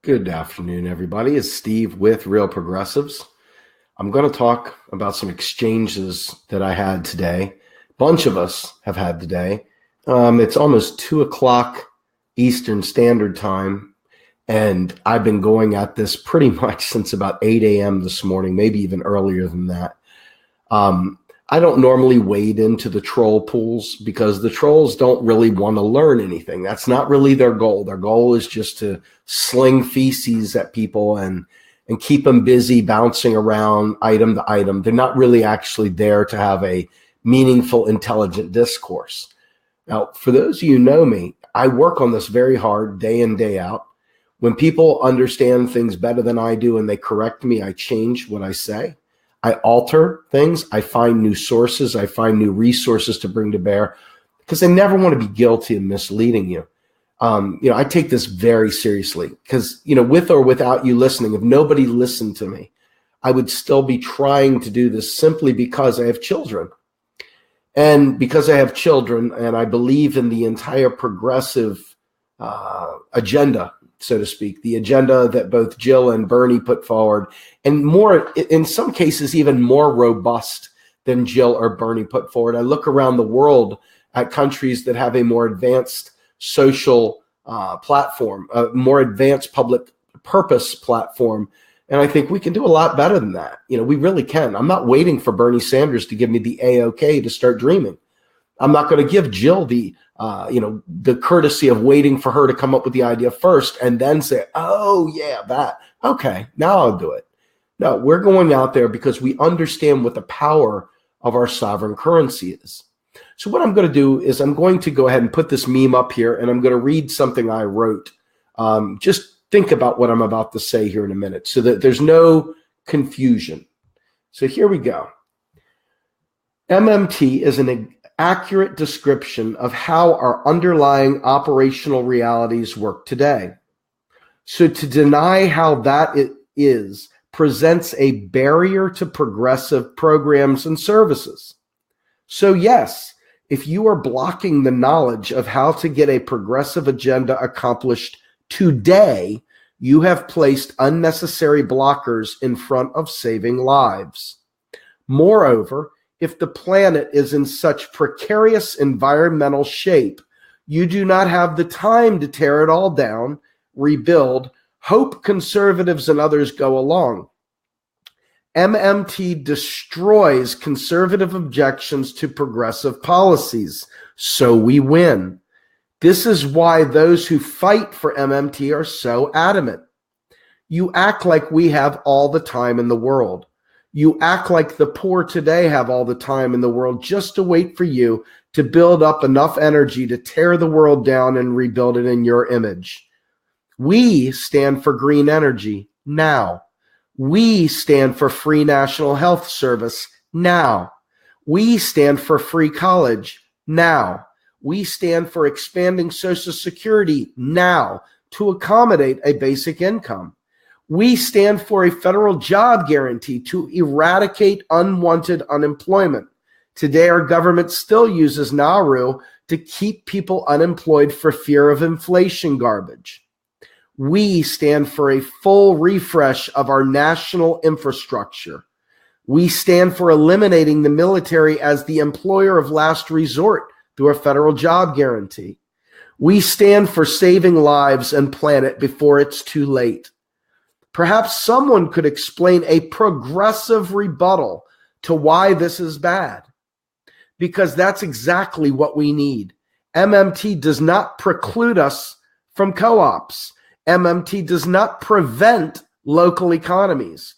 Good afternoon, everybody. It's Steve with Real Progressives. I'm going to talk about some exchanges that I had today. A bunch of us have had today. It's almost 2 o'clock Eastern Standard Time, and I've been going at this pretty much since about 8 a.m. this morning, maybe even earlier than that. I don't normally wade into the troll pools because the trolls don't really want to learn anything. That's not really their goal. Their goal is just to sling feces at people and keep them busy bouncing around item to item. They're not really actually there to have a meaningful, intelligent discourse. Now, for those of you who know me, I work on this very hard day in, day out. When people understand things better than I do and they correct me, I change what I say. I alter things. I find new sources. I find new resources to bring to bear because I never want to be guilty of misleading you. I take this very seriously because, with or without you listening, if nobody listened to me, I would still be trying to do this simply because I have children. And because I have children and I believe in the entire progressive agenda, so to speak, the agenda that both Jill and Bernie put forward, and more, in some cases, even more robust than Jill or Bernie put forward. I look around the world at countries that have a more advanced social platform, a more advanced public purpose platform, and I think we can do a lot better than that. We really can. I'm not waiting for Bernie Sanders to give me the A-OK to start dreaming. I'm not going to give Jill the courtesy of waiting for her to come up with the idea first and then say, oh, yeah, that. Okay, now I'll do it. No, we're going out there because we understand what the power of our sovereign currency is. So what I'm going to do is I'm going to go ahead and put this meme up here, and I'm going to read something I wrote. Just think about what I'm about to say here in a minute so that there's no confusion. So here we go. MMT is an accurate description of how our underlying operational realities work today. So to deny how that it is presents a barrier to progressive programs and services. So yes, if you are blocking the knowledge of how to get a progressive agenda accomplished today, you have placed unnecessary blockers in front of saving lives. Moreover, if the planet is in such precarious environmental shape, you do not have the time to tear it all down, rebuild, hope conservatives and others go along. MMT destroys conservative objections to progressive policies, so we win. This is why those who fight for MMT are so adamant. You act like we have all the time in the world. You act like the poor today have all the time in the world just to wait for you to build up enough energy to tear the world down and rebuild it in your image. We stand for green energy now. We stand for free national health service now. We stand for free college now. We stand for expanding Social Security now to accommodate a basic income. We stand for a federal job guarantee to eradicate unwanted unemployment. Today, our government still uses NARU to keep people unemployed for fear of inflation garbage. We stand for a full refresh of our national infrastructure. We stand for eliminating the military as the employer of last resort through a federal job guarantee. We stand for saving lives and planet before it's too late. Perhaps someone could explain a progressive rebuttal to why this is bad, because that's exactly what we need. MMT does not preclude us from co-ops. MMT does not prevent local economies.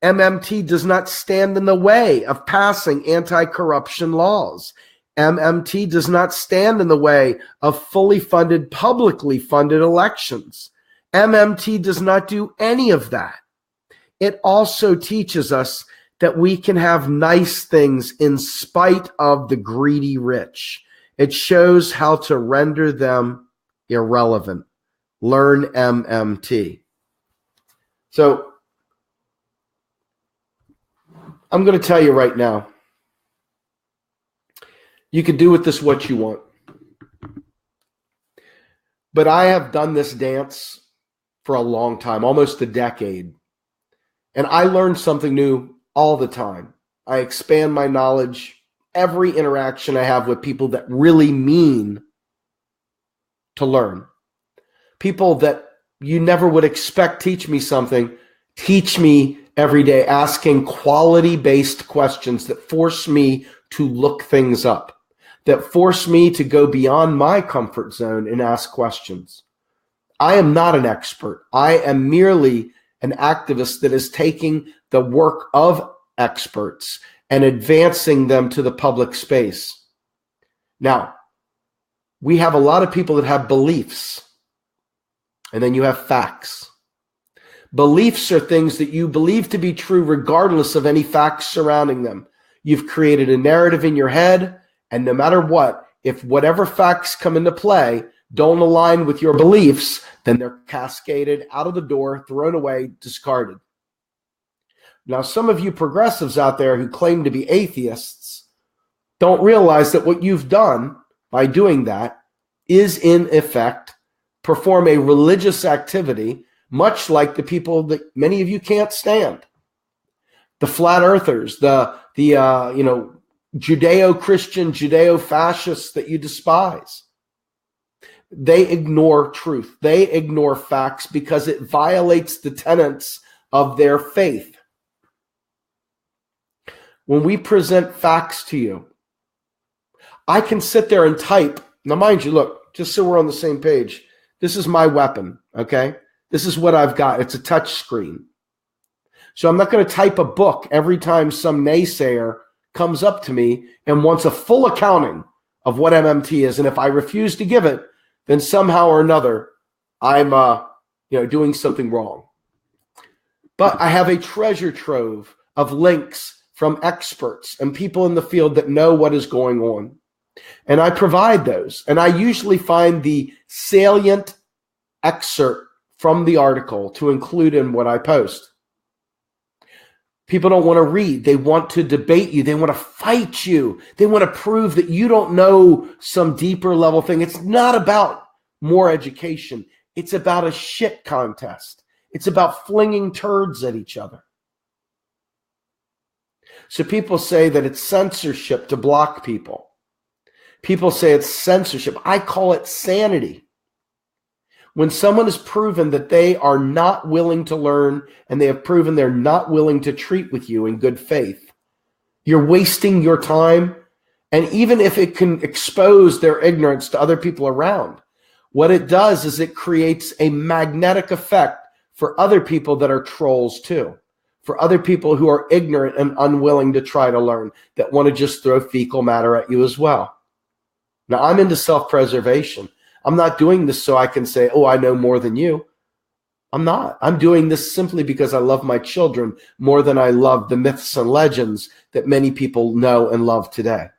MMT does not stand in the way of passing anti-corruption laws. MMT does not stand in the way of fully funded, publicly funded elections. MMT does not do any of that. It also teaches us that we can have nice things in spite of the greedy rich. It shows how to render them irrelevant. Learn MMT. So I'm going to tell you right now, you can do with this what you want. But I have done this dance for a long time, almost a decade. And I learn something new all the time. I expand my knowledge every interaction I have with people that really mean to learn. People that you never would expect teach me something, teach me every day, asking quality-based questions that force me to look things up, that force me to go beyond my comfort zone and ask questions. I am not an expert. I am merely an activist that is taking the work of experts and advancing them to the public space. Now, we have a lot of people that have beliefs, and then you have facts. Beliefs are things that you believe to be true regardless of any facts surrounding them. You've created a narrative in your head, and no matter what, if whatever facts come into play don't align with your beliefs, then they're cascaded out of the door, thrown away, discarded. Now, some of you progressives out there who claim to be atheists don't realize that what you've done by doing that is, in effect, perform a religious activity, much like the people that many of you can't stand. The flat earthers, the Judeo-Christian, Judeo-fascists that you despise. They ignore truth. They ignore facts because it violates the tenets of their faith. When we present facts to you, I can sit there and type. Now, mind you, look, just so we're on the same page, this is my weapon, okay? This is what I've got. It's a touch screen. So I'm not going to type a book every time some naysayer comes up to me and wants a full accounting of what MMT is. And if I refuse to give it, then somehow or another, I'm doing something wrong. But I have a treasure trove of links from experts and people in the field that know what is going on. And I provide those. And I usually find the salient excerpt from the article to include in what I post. People don't want to read. They want to debate you. They want to fight you. They want to prove that you don't know some deeper level thing. It's not about more education. It's about a shit contest. It's about flinging turds at each other. So people say that it's censorship to block people. People say it's censorship. I call it sanity. When someone has proven that they are not willing to learn and they have proven they're not willing to treat with you in good faith, you're wasting your time. And even if it can expose their ignorance to other people around, what it does is it creates a magnetic effect for other people that are trolls too, for other people who are ignorant and unwilling to try to learn, that want to just throw fecal matter at you as well. Now, I'm into self-preservation. I'm not doing this so I can say, oh, I know more than you. I'm not. I'm doing this simply because I love my children more than I love the myths and legends that many people know and love today.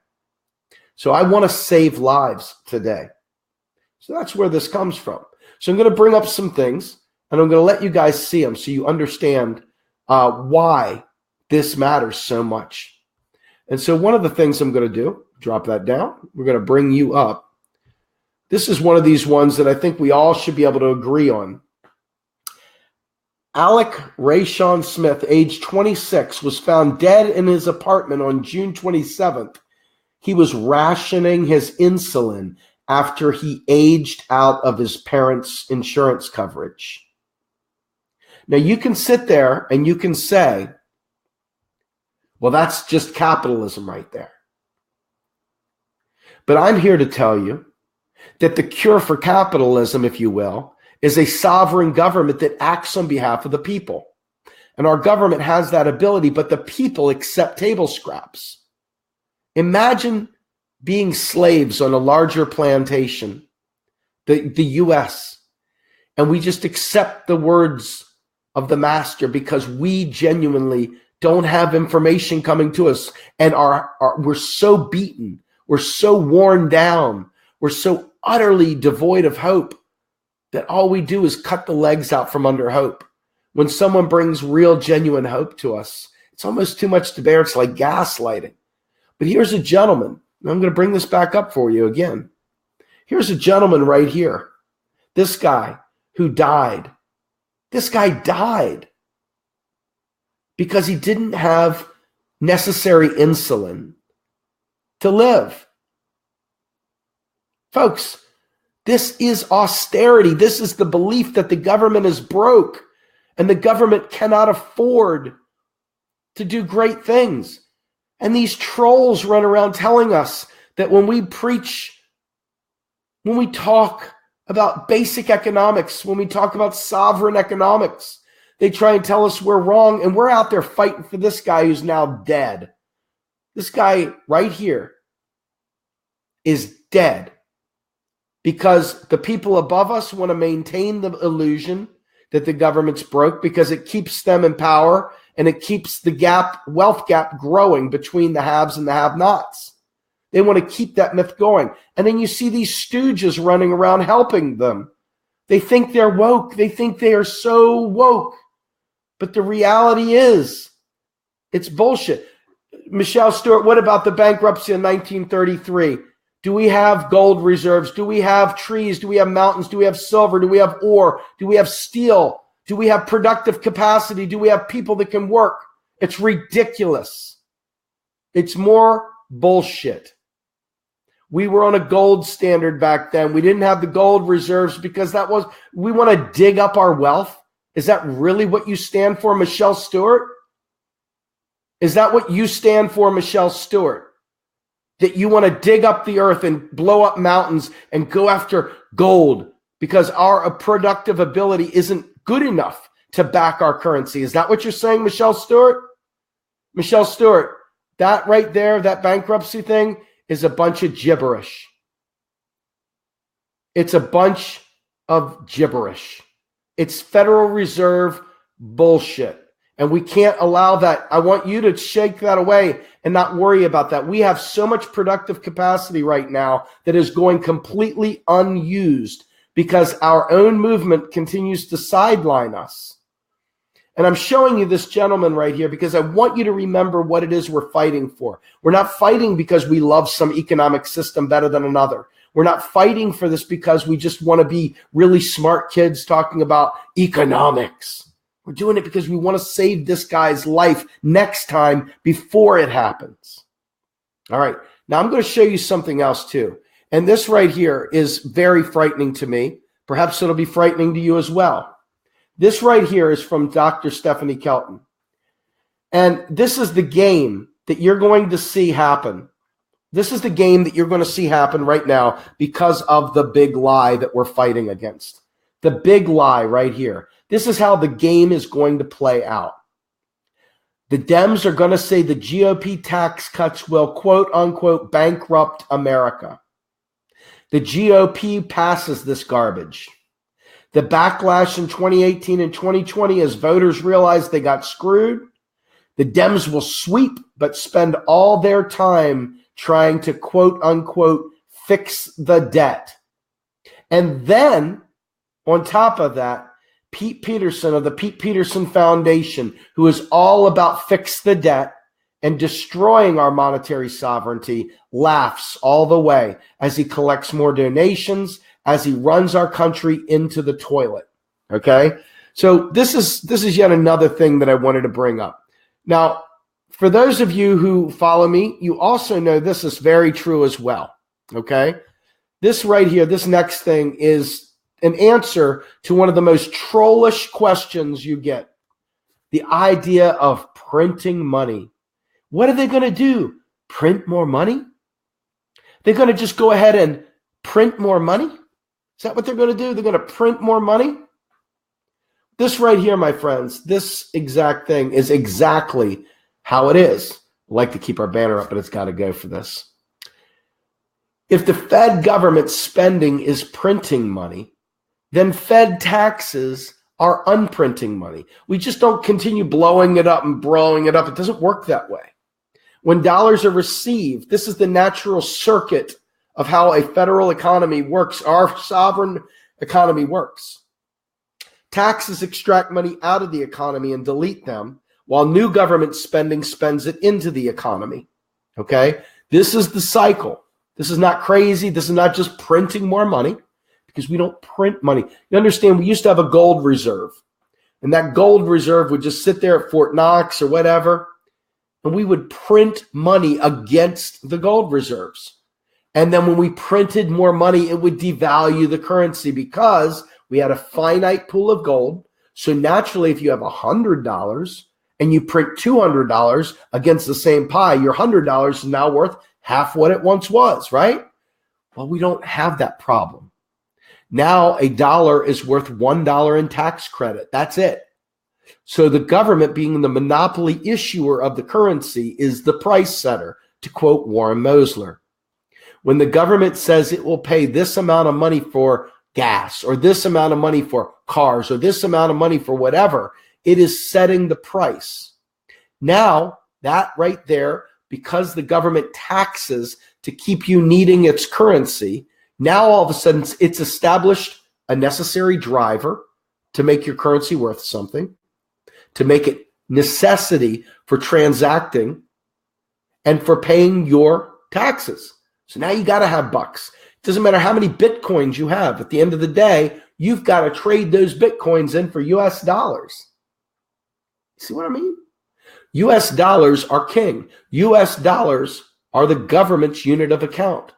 So I want to save lives today. So that's where this comes from. So I'm going to bring up some things, and I'm going to let you guys see them so you understand why this matters so much. And so one of the things I'm going to do, drop that down. We're going to bring you up. This is one of these ones that I think we all should be able to agree on. Alec Rayshawn Smith, age 26, was found dead in his apartment on June 27th. He was rationing his insulin after he aged out of his parents' insurance coverage. Now, you can sit there and you can say, well, that's just capitalism right there. But I'm here to tell you that the cure for capitalism, if you will, is a sovereign government that acts on behalf of the people. And our government has that ability, but the people accept table scraps. Imagine being slaves on a larger plantation, the U.S., and we just accept the words of the master because we genuinely don't have information coming to us, and we're so beaten, we're so worn down, we're so utterly devoid of hope that all we do is cut the legs out from under hope. When someone brings real, genuine hope to us, it's almost too much to bear. It's like gaslighting. But here's a gentleman, and I'm going to bring this back up for you again. Here's a gentleman right here. This guy who died This guy died because he didn't have necessary insulin to live. Folks, this is austerity. This is the belief that the government is broke and the government cannot afford to do great things. And these trolls run around telling us that when we preach, when we talk about basic economics, when we talk about sovereign economics, they try and tell us we're wrong, and we're out there fighting for this guy who's now dead. This guy right here is dead because the people above us want to maintain the illusion that the government's broke because it keeps them in power and it keeps the wealth gap growing between the haves and the have-nots. They want to keep that myth going. And then you see these stooges running around helping them. They think they're woke. They think they are so woke. But the reality is, it's bullshit. Michelle Stewart, what about the bankruptcy in 1933? Do we have gold reserves? Do we have trees? Do we have mountains? Do we have silver? Do we have ore? Do we have steel? Do we have productive capacity? Do we have people that can work? It's ridiculous. It's more bullshit. We were on a gold standard back then. We didn't have the gold reserves because we want to dig up our wealth. Is that really what you stand for, Michelle Stewart? Is that what you stand for, Michelle Stewart? That you want to dig up the earth and blow up mountains and go after gold because our productive ability isn't good enough to back our currency. Is that what you're saying, Michelle Stewart? Michelle Stewart, that right there, that bankruptcy thing is a bunch of gibberish. It's a bunch of gibberish. It's Federal Reserve bullshit. And we can't allow that. I want you to shake that away and not worry about that. We have so much productive capacity right now that is going completely unused because our own movement continues to sideline us. And I'm showing you this gentleman right here because I want you to remember what it is we're fighting for. We're not fighting because we love some economic system better than another. We're not fighting for this because we just want to be really smart kids talking about economics. We're doing it because we want to save this guy's life next time before it happens. All right. Now I'm going to show you something else too. And this right here is very frightening to me. Perhaps it'll be frightening to you as well. This right here is from Dr. Stephanie Kelton. And this is the game that you're going to see happen. This is the game that you're going to see happen right now because of the big lie that we're fighting against. The big lie right here. This is how the game is going to play out. The Dems are going to say the GOP tax cuts will, quote unquote, bankrupt America. The GOP passes this garbage. The backlash in 2018 and 2020 as voters realized they got screwed. The Dems will sweep but spend all their time trying to, quote unquote, fix the debt. And then, on top of that, Pete Peterson of the Pete Peterson Foundation, who is all about fix the debt and destroying our monetary sovereignty, laughs all the way as he collects more donations, as he runs our country into the toilet. Okay? So this is yet another thing that I wanted to bring up. Now, for those of you who follow me, you also know this is very true as well. Okay? This right here, this next thing is an answer to one of the most trollish questions you get. The idea of printing money. What are they going to do? Print more money? They're going to just go ahead and print more money? Is that what they're going to do? They're going to print more money? This right here, my friends, this exact thing is exactly how it is. I like to keep our banner up, but it's got to go for this. If the Fed government spending is printing money, then Fed taxes are unprinting money. We just don't continue blowing it up and blowing it up. It doesn't work that way. When dollars are received, this is the natural circuit of how a federal economy works, our sovereign economy works. Taxes extract money out of the economy and delete them, while new government spending spends it into the economy. Okay? This is the cycle. This is not crazy. This is not just printing more money, because we don't print money. You understand, we used to have a gold reserve. And that gold reserve would just sit there at Fort Knox or whatever. And we would print money against the gold reserves. And then when we printed more money, it would devalue the currency because we had a finite pool of gold. So naturally, if you have $100 and you print $200 against the same pie, your $100 is now worth half what it once was, right? Well, we don't have that problem. Now a dollar is worth $1 in tax credit. That's it. So the government, being the monopoly issuer of the currency, is the price setter, to quote Warren Mosler. When the government says it will pay this amount of money for gas, or this amount of money for cars, or this amount of money for whatever, it is setting the price. Now, that right there, because the government taxes to keep you needing its currency, now all of a sudden it's established a necessary driver to make your currency worth something, to make it necessity for transacting and for paying your taxes. So now you got to have bucks. It doesn't matter how many Bitcoins you have. At the end of the day, you've got to trade those Bitcoins in for US dollars. See what I mean? US dollars are king. US dollars are the government's unit of account.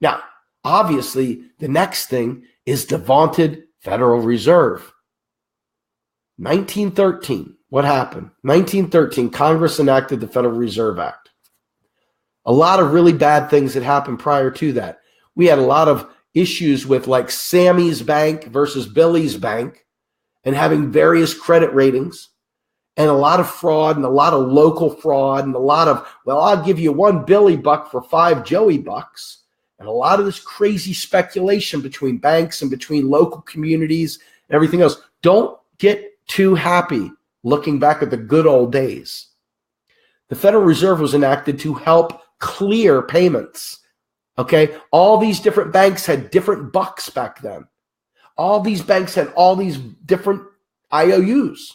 Now, obviously, the next thing is the vaunted Federal Reserve. 1913, what happened? 1913, Congress enacted the Federal Reserve Act. A lot of really bad things that happened prior to that. We had a lot of issues with like Sammy's Bank versus Billy's Bank and having various credit ratings and a lot of fraud and a lot of local fraud and a lot of, well, I'll give you one Billy buck for 5 Joey bucks. And a lot of this crazy speculation between banks and between local communities and everything else. Don't get too happy looking back at the good old days. The Federal Reserve was enacted to help clear payments. Okay? All these different banks had different bucks back then. All these banks had all these different IOUs.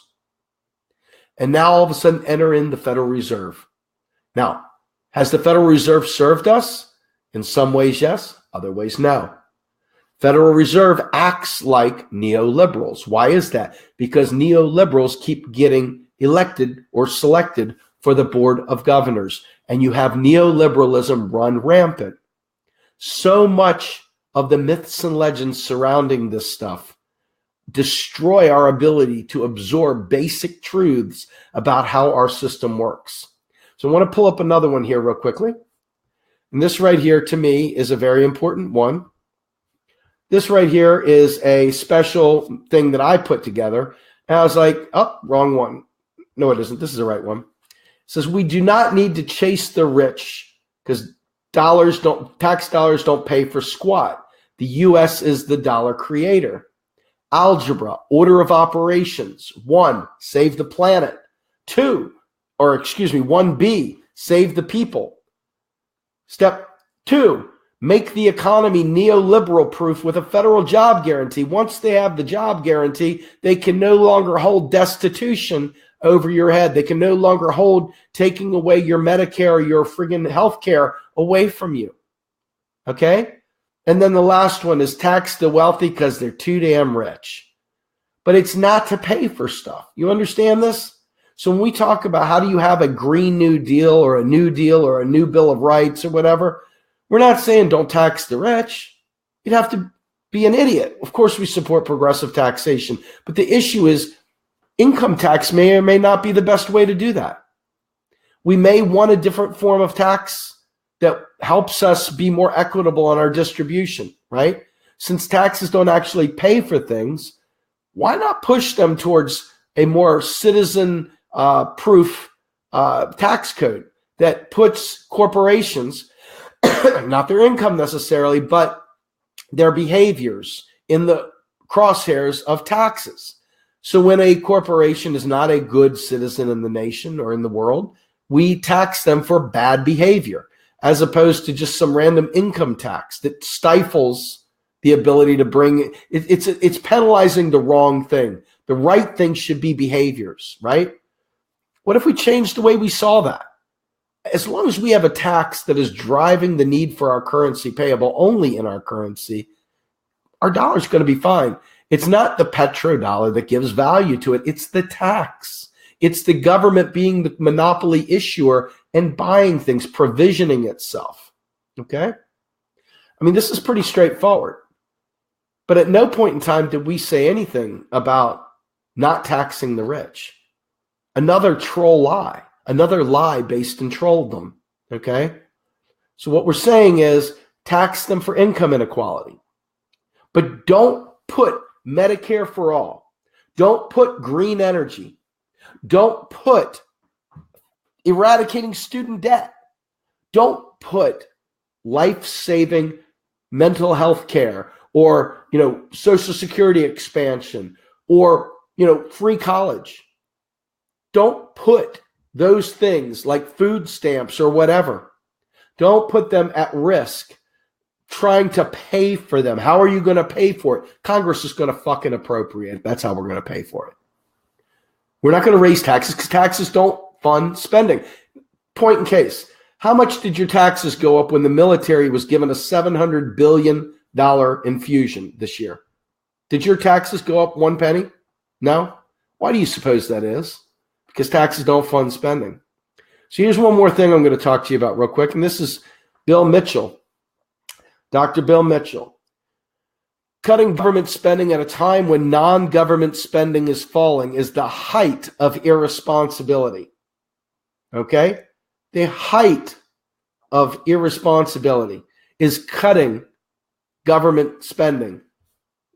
And now all of a sudden enter in the Federal Reserve. Now, has the Federal Reserve served us? In some ways, yes. Other ways, no. Federal Reserve acts like neoliberals. Why is that? Because neoliberals keep getting elected or selected for the Board of Governors. And you have neoliberalism run rampant. So much of the myths and legends surrounding this stuff destroy our ability to absorb basic truths about how our system works. So I want to pull up another one here real quickly. And this right here, to me, is a very important one. This right here is a special thing that I put together. And I was like, oh, wrong one. No, it isn't. This is the right one. It says, we do not need to chase the rich because tax dollars don't pay for squat. The U.S. is the dollar creator. Algebra, order of operations. 1, save the planet. 1B, save the people. Step 2, make the economy neoliberal proof with a federal job guarantee. Once they have the job guarantee, they can no longer hold destitution over your head. They can no longer hold taking away your Medicare or your friggin' health care away from you. Okay? And then the last one is tax the wealthy because they're too damn rich. But it's not to pay for stuff. You understand this? So when we talk about how do you have a Green New Deal or a New Deal or a new Bill of Rights or whatever, we're not saying don't tax the rich. You'd have to be an idiot. Of course, we support progressive taxation. But the issue is income tax may or may not be the best way to do that. We may want a different form of tax that helps us be more equitable on our distribution, right? Since taxes don't actually pay for things, why not push them towards a more citizen proof tax code that puts corporations, not their income necessarily, but their behaviors in the crosshairs of taxes. So when a corporation is not a good citizen in the nation or in the world, we tax them for bad behavior, as opposed to just some random income tax that stifles the ability to bring it's penalizing the wrong thing. The right thing should be behaviors, right? What if we changed the way we saw that? As long as we have a tax that is driving the need for our currency payable only in our currency, our dollar's going to be fine. It's not the petrodollar that gives value to it. It's the tax. It's the government being the monopoly issuer and buying things, provisioning itself. Okay? I mean, this is pretty straightforward. But at no point in time did we say anything about not taxing the rich. Another troll lie, another lie based in trolldom. Okay? So what we're saying is tax them for income inequality. But don't put Medicare for all. Don't put green energy. Don't put eradicating student debt. Don't put life-saving mental health care or, Social Security expansion or, free college. Don't put those things like food stamps or whatever. Don't put them at risk trying to pay for them. How are you going to pay for it? Congress is going to fucking appropriate it. That's how we're going to pay for it. We're not going to raise taxes because taxes don't fund spending. Point in case, how much did your taxes go up when the military was given a $700 billion infusion this year? Did your taxes go up 1 penny? No? Why do you suppose that is? Because taxes don't fund spending. So here's one more thing I'm going to talk to you about real quick, and this is Bill Mitchell, Dr. Bill Mitchell. Cutting government spending at a time when non-government spending is falling is the height of irresponsibility. Okay? The height of irresponsibility is cutting government spending.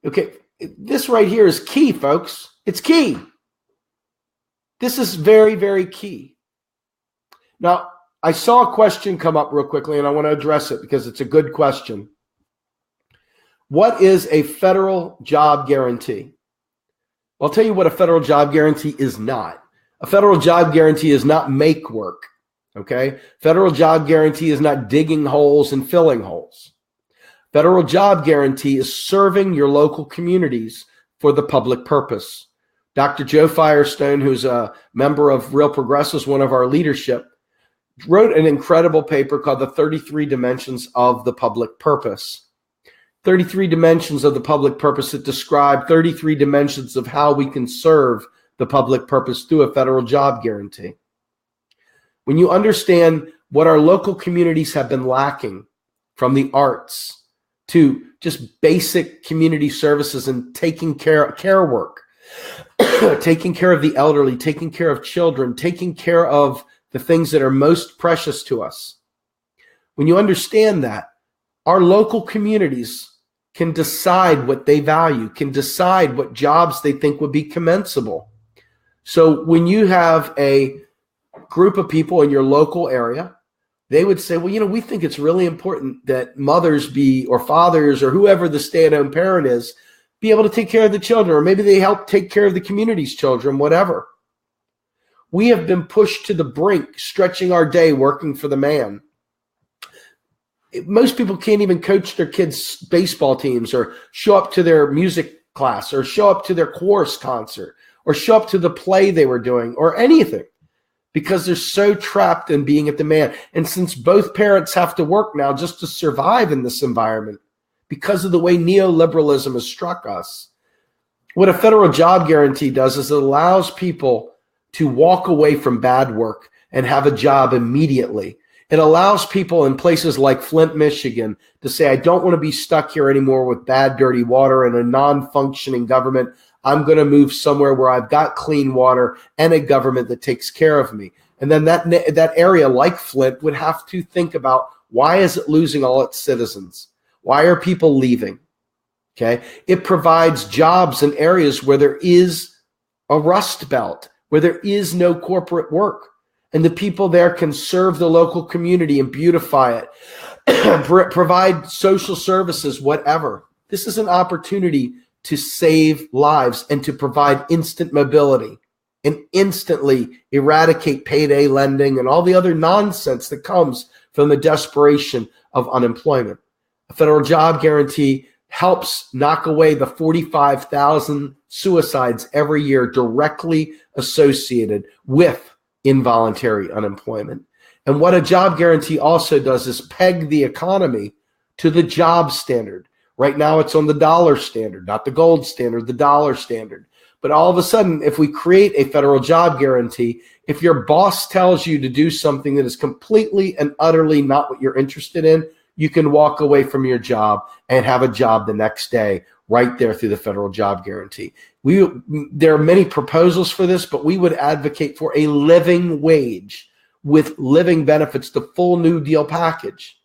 Okay? This right here is key, folks. It's key. This is very, very key. Now, I saw a question come up real quickly, and I want to address it because it's a good question. What is a federal job guarantee? I'll tell you what a federal job guarantee is not. A federal job guarantee is not make work, okay? Federal job guarantee is not digging holes and filling holes. Federal job guarantee is serving your local communities for the public purpose. Dr. Joe Firestone, who's a member of Real Progressives, one of our leadership, wrote an incredible paper called The 33 Dimensions of the Public Purpose. 33 dimensions of the public purpose that describe 33 dimensions of how we can serve the public purpose through a federal job guarantee. When you understand what our local communities have been lacking, from the arts to just basic community services and taking care work, taking care of the elderly, taking care of children, taking care of the things that are most precious to us. When you understand that, our local communities can decide what they value, can decide what jobs they think would be commensable. So when you have a group of people in your local area, they would say, well, we think it's really important that mothers or fathers or whoever the stay-at-home parent is, be able to take care of the children, or maybe they help take care of the community's children, whatever. We have been pushed to the brink, stretching our day working for the man. Most people can't even coach their kids' baseball teams or show up to their music class or show up to their chorus concert or show up to the play they were doing or anything because they're so trapped in being at the man. And since both parents have to work now just to survive in this environment because of the way neoliberalism has struck us, what a federal job guarantee does is it allows people to walk away from bad work and have a job immediately. It allows people in places like Flint, Michigan to say, I don't want to be stuck here anymore with bad, dirty water and a non-functioning government. I'm going to move somewhere where I've got clean water and a government that takes care of me. And then that area like Flint would have to think about, why is it losing all its citizens? Why are people leaving? Okay. It provides jobs in areas where there is a rust belt, where there is no corporate work. And the people there can serve the local community and beautify it, provide social services, whatever. This is an opportunity to save lives and to provide instant mobility and instantly eradicate payday lending and all the other nonsense that comes from the desperation of unemployment. A federal job guarantee helps knock away the 45,000 suicides every year directly associated with involuntary unemployment. And what a job guarantee also does is peg the economy to the job standard. Right now it's on the dollar standard, not the gold standard, the dollar standard. But all of a sudden, if we create a federal job guarantee, if your boss tells you to do something that is completely and utterly not what you're interested in, you can walk away from your job and have a job the next day right there through the federal job guarantee. There are many proposals for this, but we would advocate for a living wage with living benefits, the full New Deal package.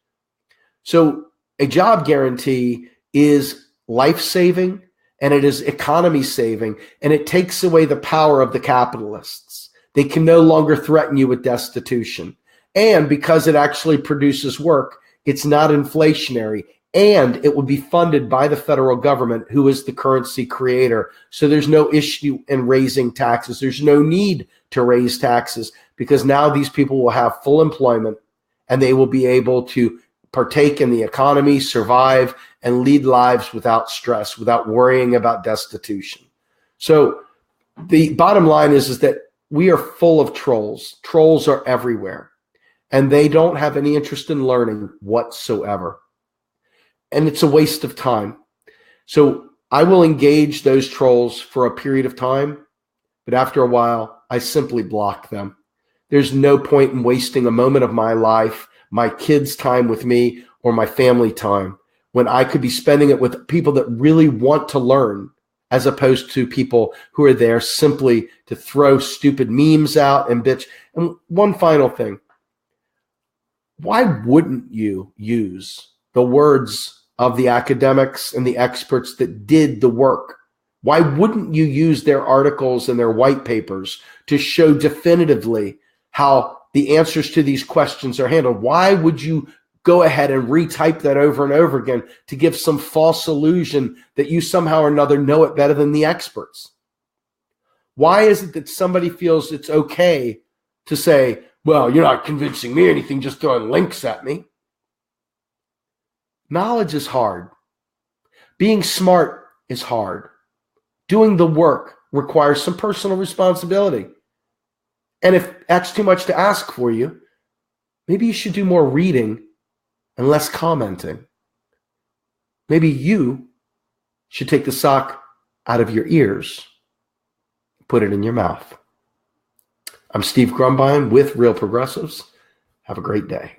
So a job guarantee is life-saving, and it is economy-saving, and it takes away the power of the capitalists. They can no longer threaten you with destitution. And because it actually produces work, it's not inflationary, and it will be funded by the federal government, who is the currency creator. So there's no issue in raising taxes. There's no need to raise taxes because now these people will have full employment, and they will be able to partake in the economy, survive, and lead lives without stress, without worrying about destitution. So the bottom line is that we are full of trolls. Trolls are everywhere, and they don't have any interest in learning whatsoever. And it's a waste of time. So I will engage those trolls for a period of time, but after a while, I simply block them. There's no point in wasting a moment of my life, my kids' time with me, or my family time, when I could be spending it with people that really want to learn, as opposed to people who are there simply to throw stupid memes out and bitch. And one final thing. Why wouldn't you use the words of the academics and the experts that did the work? Why wouldn't you use their articles and their white papers to show definitively how the answers to these questions are handled? Why would you go ahead and retype that over and over again to give some false illusion that you somehow or another know it better than the experts? Why is it that somebody feels it's okay to say, well, you're not convincing me anything, just throwing links at me? Knowledge is hard. Being smart is hard. Doing the work requires some personal responsibility. And if that's too much to ask for you, maybe you should do more reading and less commenting. Maybe you should take the sock out of your ears, put it in your mouth. I'm Steve Grumbine with Real Progressives. Have a great day.